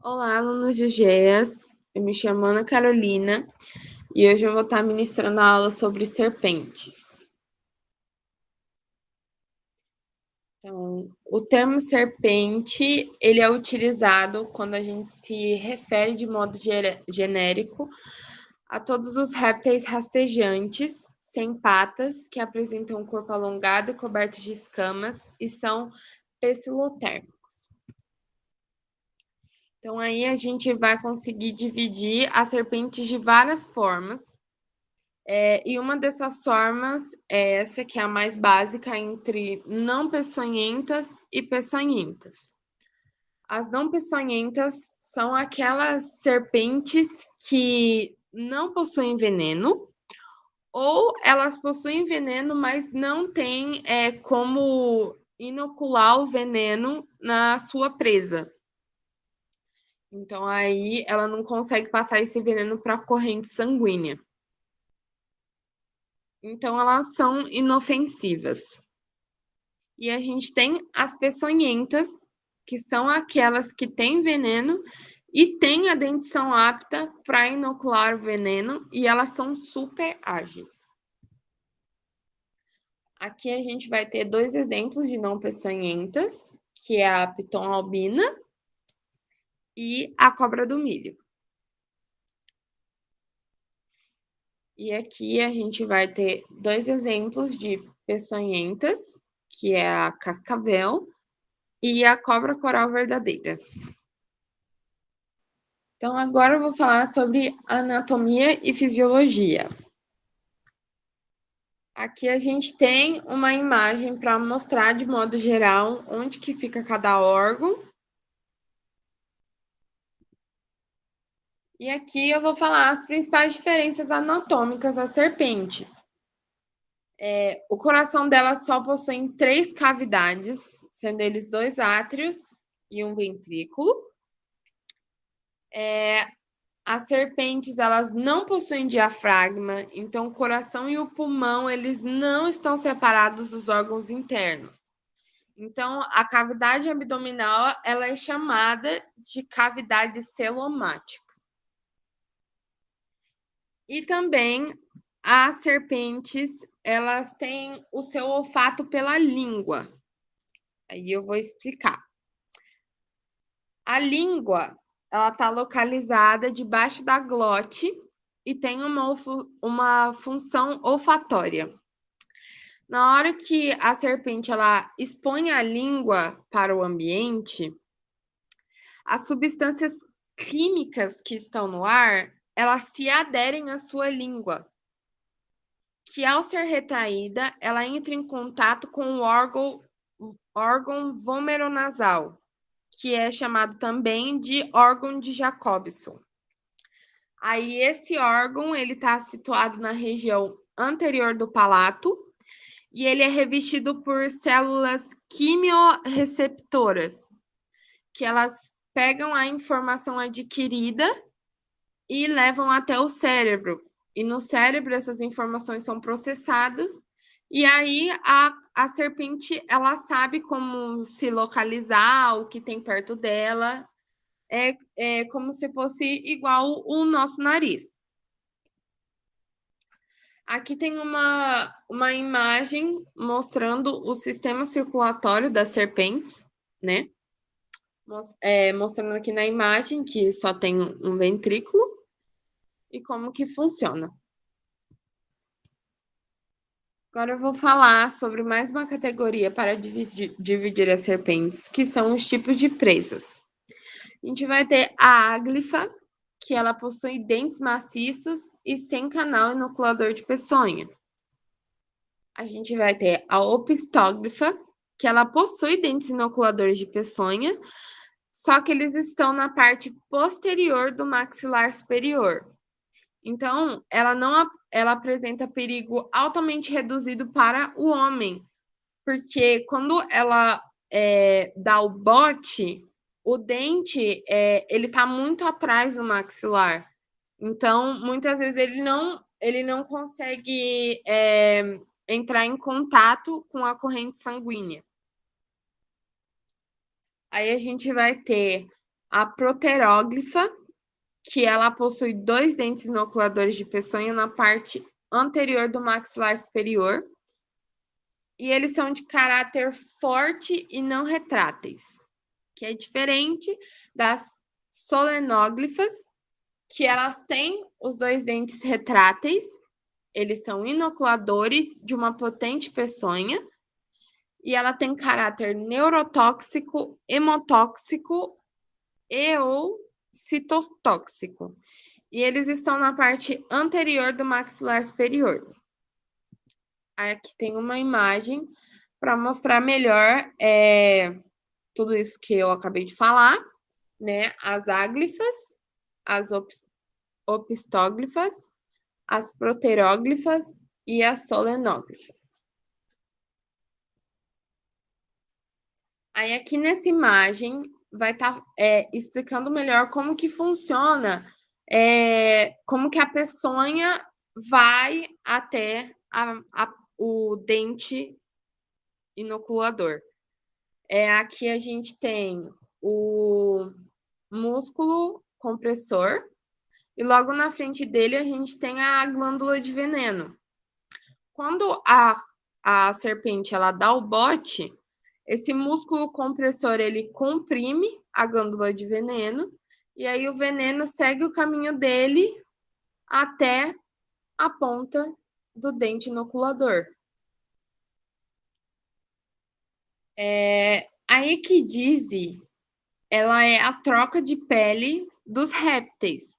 Olá, alunos de GEAS. Eu me chamo Ana Carolina e hoje eu vou estar ministrando a aula sobre serpentes. Então, o termo serpente, ele é utilizado quando a gente se refere de modo genérico a todos os répteis rastejantes, sem patas, que apresentam um corpo alongado e coberto de escamas e são pecilotérmicos. Então, aí a gente vai conseguir dividir as serpentes de várias formas. E uma dessas formas é essa, que é a mais básica, entre não peçonhentas e peçonhentas. As não peçonhentas são aquelas serpentes que não possuem veneno, ou elas possuem veneno, mas não têm como inocular o veneno na sua presa. Então, aí ela não consegue passar esse veneno para a corrente sanguínea. Então, elas são inofensivas. E a gente tem as peçonhentas, que são aquelas que têm veneno e têm a dentição apta para inocular o veneno, e elas são super ágeis. Aqui a gente vai ter dois exemplos de não peçonhentas, que é a piton albina e a cobra do milho. E aqui a gente vai ter dois exemplos de peçonhentas, que é a cascavel e a cobra coral verdadeira. Então, agora eu vou falar sobre anatomia e fisiologia. Aqui a gente tem uma imagem para mostrar de modo geral onde que fica cada órgão. E aqui eu vou falar as principais diferenças anatômicas das serpentes. O coração dela só possui 3 cavidades, sendo eles 2 átrios e um ventrículo. As serpentes, elas não possuem diafragma, então o coração e o pulmão, eles não estão separados dos órgãos internos. Então, a cavidade abdominal, ela é chamada de cavidade celomática. E também as serpentes, elas têm o seu olfato pela língua. Aí eu vou explicar. A língua, ela está localizada debaixo da glote e tem uma função olfatória. Na hora que a serpente ela expõe a língua para o ambiente, as substâncias químicas que estão no ar, elas se aderem à sua língua, que ao ser retraída, ela entra em contato com o órgão vomeronasal, que é chamado também de órgão de Jacobson. Aí esse órgão, ele está situado na região anterior do palato e ele é revestido por células quimiorreceptoras, que elas pegam a informação adquirida e levam até o cérebro. E no cérebro essas informações são processadas e aí a serpente, ela sabe como se localizar, o que tem perto dela. É como se fosse igual o nosso nariz. Aqui tem uma imagem mostrando o sistema circulatório das serpentes, né? Mostrando aqui na imagem que só tem um ventrículo e como que funciona. Agora eu vou falar sobre mais uma categoria para dividir as serpentes, que são os tipos de presas. A gente vai ter a áglifa, que ela possui dentes maciços e sem canal inoculador de peçonha. A gente vai ter a opistóglifa, que ela possui dentes inoculadores de peçonha, só que eles estão na parte posterior do maxilar superior. Então, ela apresenta perigo altamente reduzido para o homem, porque quando ela dá o bote, o dente ele está muito atrás do maxilar. Então, muitas vezes ele não consegue entrar em contato com a corrente sanguínea. Aí a gente vai ter a proteróglifa, que ela possui 2 dentes inoculadores de peçonha na parte anterior do maxilar superior. E eles são de caráter forte e não retráteis, que é diferente das solenóglifas, que elas têm os 2 dentes retráteis, eles são inoculadores de uma potente peçonha, e ela tem caráter neurotóxico, hemotóxico e ou citotóxico. E eles estão na parte anterior do maxilar superior. Aqui tem uma imagem para mostrar melhor tudo isso que eu acabei de falar, né? As áglifas, as opistóglifas, as proteróglifas e as solenóglifas. Aí aqui nessa imagem vai estar explicando melhor como que funciona, como que a peçonha vai até o dente inoculador. Aqui a gente tem o músculo compressor e logo na frente dele a gente tem a glândula de veneno. Quando a serpente ela dá o bote, esse músculo compressor ele comprime a glândula de veneno e aí o veneno segue o caminho dele até a ponta do dente inoculador. A equidise, ela é a troca de pele dos répteis.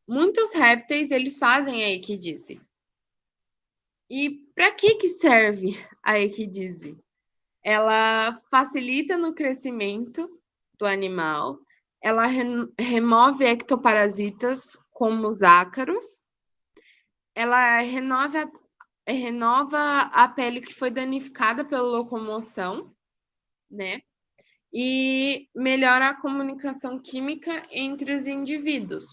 Muitos répteis, eles fazem a equidise. E para que serve a equidise? Ela facilita no crescimento do animal, ela remove ectoparasitas, como os ácaros, ela renova a pele que foi danificada pela locomoção, né? E melhora a comunicação química entre os indivíduos.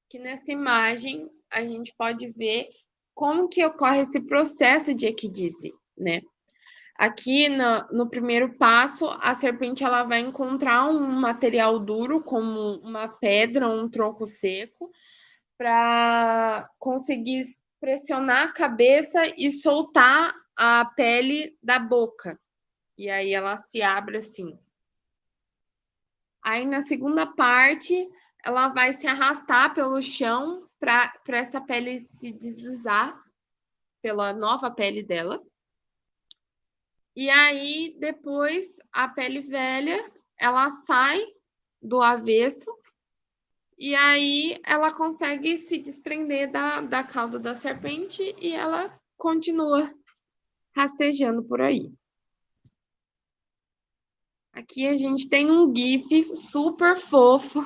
Aqui nessa imagem, a gente pode ver como que ocorre esse processo de equidise, né? Aqui no primeiro passo, a serpente ela vai encontrar um material duro, como uma pedra ou um tronco seco, para conseguir pressionar a cabeça e soltar a pele da boca. E aí ela se abre assim. Aí na segunda parte, ela vai se arrastar pelo chão para essa pele se deslizar pela nova pele dela. E aí depois a pele velha, ela sai do avesso e aí ela consegue se desprender da cauda da serpente e ela continua rastejando por aí. Aqui a gente tem um GIF super fofo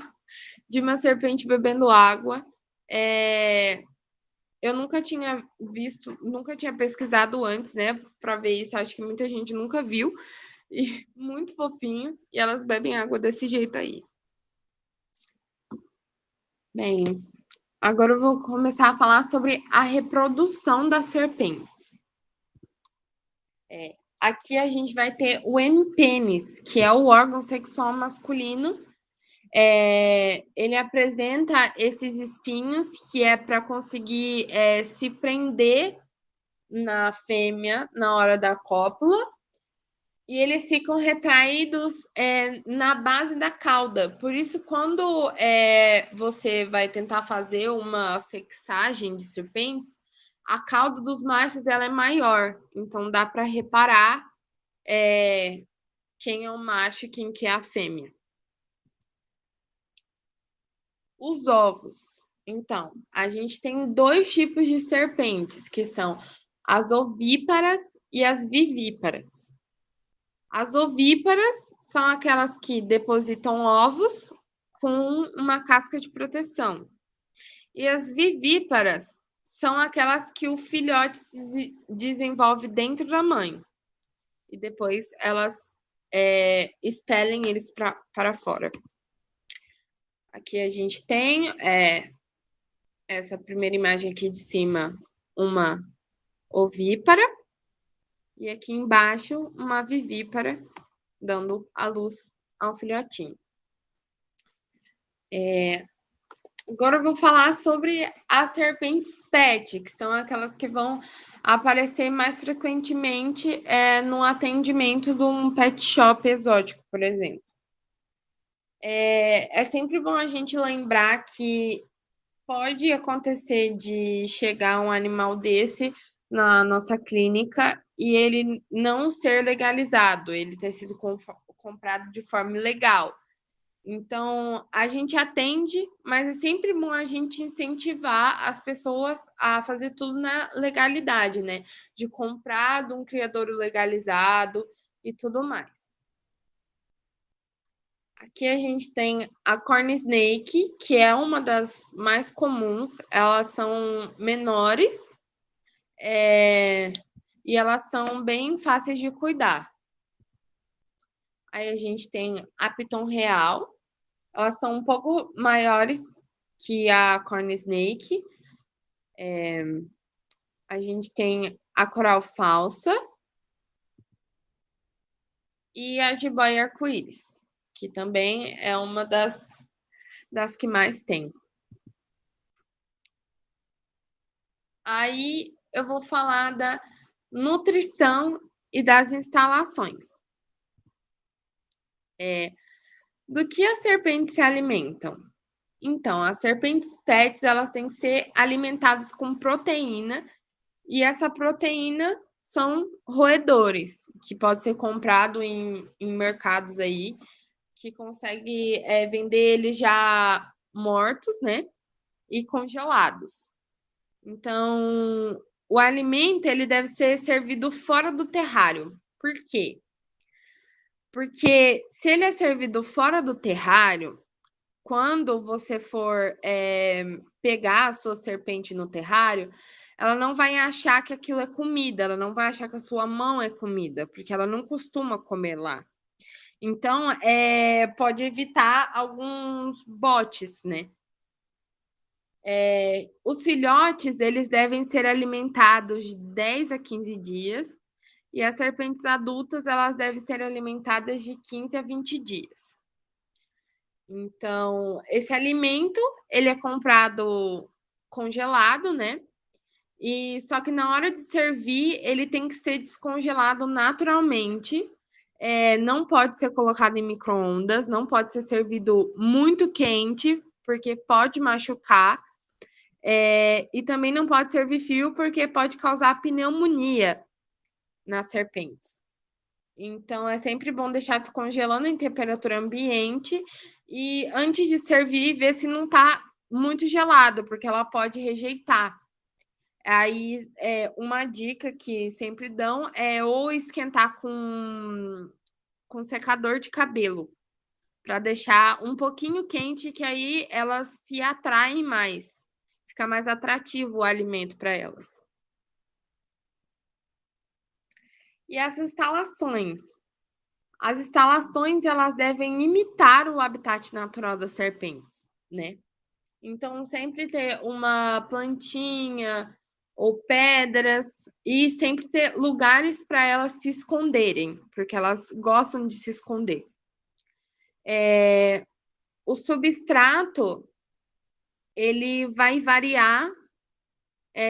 de uma serpente bebendo água. Eu nunca tinha visto, nunca tinha pesquisado antes, né, para ver isso. Acho que muita gente nunca viu. E muito fofinho. E elas bebem água desse jeito aí. Bem, agora eu vou começar a falar sobre a reprodução das serpentes. Aqui a gente vai ter o hemipênis, que é o órgão sexual masculino. Ele apresenta esses espinhos que é para conseguir se prender na fêmea na hora da cópula. E eles ficam retraídos na base da cauda. Por isso, quando você vai tentar fazer uma sexagem de serpentes, a cauda dos machos ela é maior. Então, dá para reparar quem é o macho e quem que é a fêmea. Os ovos. Então, a gente tem 2 tipos de serpentes, que são as ovíparas e as vivíparas. As ovíparas são aquelas que depositam ovos com uma casca de proteção. E as vivíparas são aquelas que o filhote se desenvolve dentro da mãe. E depois elas expelem eles para fora. Aqui a gente tem essa primeira imagem aqui de cima, uma ovípara. E aqui embaixo, uma vivípara, dando a luz ao filhotinho. Agora eu vou falar sobre as serpentes PET, que são aquelas que vão aparecer mais frequentemente no atendimento de um pet shop exótico, por exemplo. É sempre bom a gente lembrar que pode acontecer de chegar um animal desse na nossa clínica e ele não ser legalizado, ele ter sido comprado de forma ilegal. Então, a gente atende, mas é sempre bom a gente incentivar as pessoas a fazer tudo na legalidade, né? De comprar de um criador legalizado e tudo mais. Aqui a gente tem a corn snake, que é uma das mais comuns. Elas são menores e elas são bem fáceis de cuidar. Aí a gente tem a piton real. Elas são um pouco maiores que a corn snake. A gente tem a coral falsa e a jiboia arco-íris, que também é uma das que mais tem. Aí eu vou falar da nutrição e das instalações. Do que as serpentes se alimentam? Então, as serpentes PETs, elas têm que ser alimentadas com proteína, e essa proteína são roedores, que pode ser comprado em mercados aí, que consegue vender eles já mortos, né? E congelados. Então, o alimento ele deve ser servido fora do terrário. Por quê? Porque se ele é servido fora do terrário, quando você for pegar a sua serpente no terrário, ela não vai achar que aquilo é comida, ela não vai achar que a sua mão é comida, porque ela não costuma comer lá. Então, pode evitar alguns botes, né? Os filhotes, eles devem ser alimentados de 10 a 15 dias, e as serpentes adultas, elas devem ser alimentadas de 15 a 20 dias. Então, esse alimento, ele é comprado congelado, né? E só que na hora de servir, ele tem que ser descongelado naturalmente. Não pode ser colocado em micro-ondas, não pode ser servido muito quente, porque pode machucar. E também não pode servir frio, porque pode causar pneumonia nas serpentes. Então, é sempre bom deixar descongelando em temperatura ambiente e antes de servir, ver se não está muito gelado, porque ela pode rejeitar. Aí, uma dica que sempre dão é ou esquentar com secador de cabelo, para deixar um pouquinho quente, que aí elas se atraem mais. Fica mais atrativo o alimento para elas. E as instalações? As instalações, elas devem imitar o habitat natural das serpentes, né? Então, sempre ter uma plantinha ou pedras e sempre ter lugares para elas se esconderem, porque elas gostam de se esconder. O substrato, ele vai variar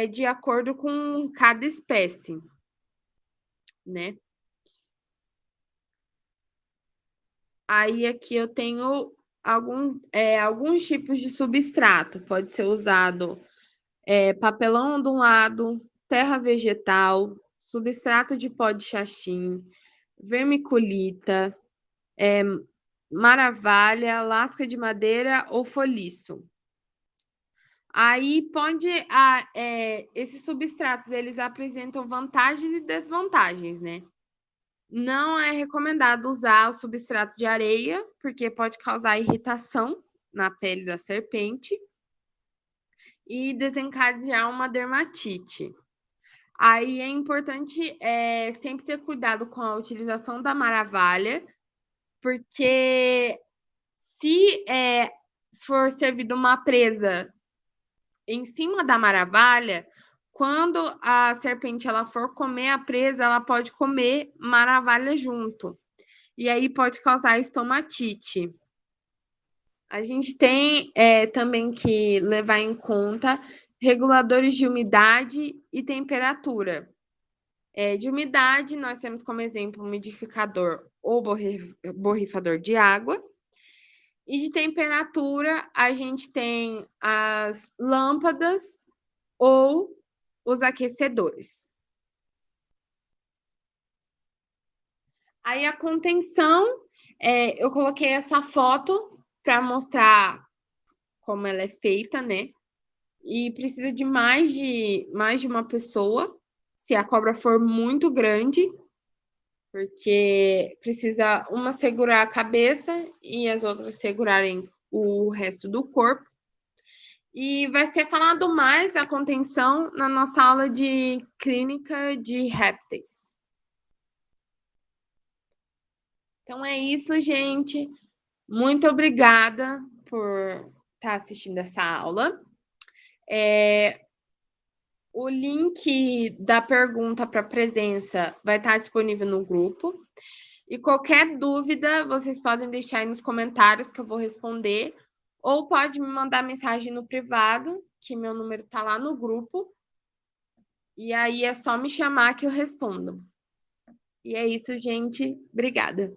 de acordo com cada espécie, né? Aí aqui eu tenho alguns tipos de substrato. Pode ser usado papelão ondulado, terra vegetal, substrato de pó de xaxim, vermiculita, maravalha, lasca de madeira ou foliço. Aí esses substratos eles apresentam vantagens e desvantagens, né? Não é recomendado usar o substrato de areia, porque pode causar irritação na pele da serpente e desencadear uma dermatite. Aí é importante sempre ter cuidado com a utilização da maravalha, porque se for servida uma presa em cima da maravalha, quando a serpente ela for comer a presa, ela pode comer maravalha junto. e aí pode causar estomatite. A gente tem também que levar em conta reguladores de umidade e temperatura. De umidade, nós temos como exemplo umidificador ou borrifador de água. E de temperatura, a gente tem as lâmpadas ou os aquecedores. Aí a contenção, eu coloquei essa foto para mostrar como ela é feita, né? E precisa de mais de uma pessoa, se a cobra for muito grande, porque precisa uma segurar a cabeça e as outras segurarem o resto do corpo. E vai ser falado mais a contenção na nossa aula de clínica de répteis. Então é isso, gente. Muito obrigada por estar assistindo essa aula. O link da pergunta para presença vai estar disponível no grupo. E qualquer dúvida, vocês podem deixar aí nos comentários que eu vou responder. Ou pode me mandar mensagem no privado, que meu número está lá no grupo. E aí é só me chamar que eu respondo. E é isso, gente. Obrigada.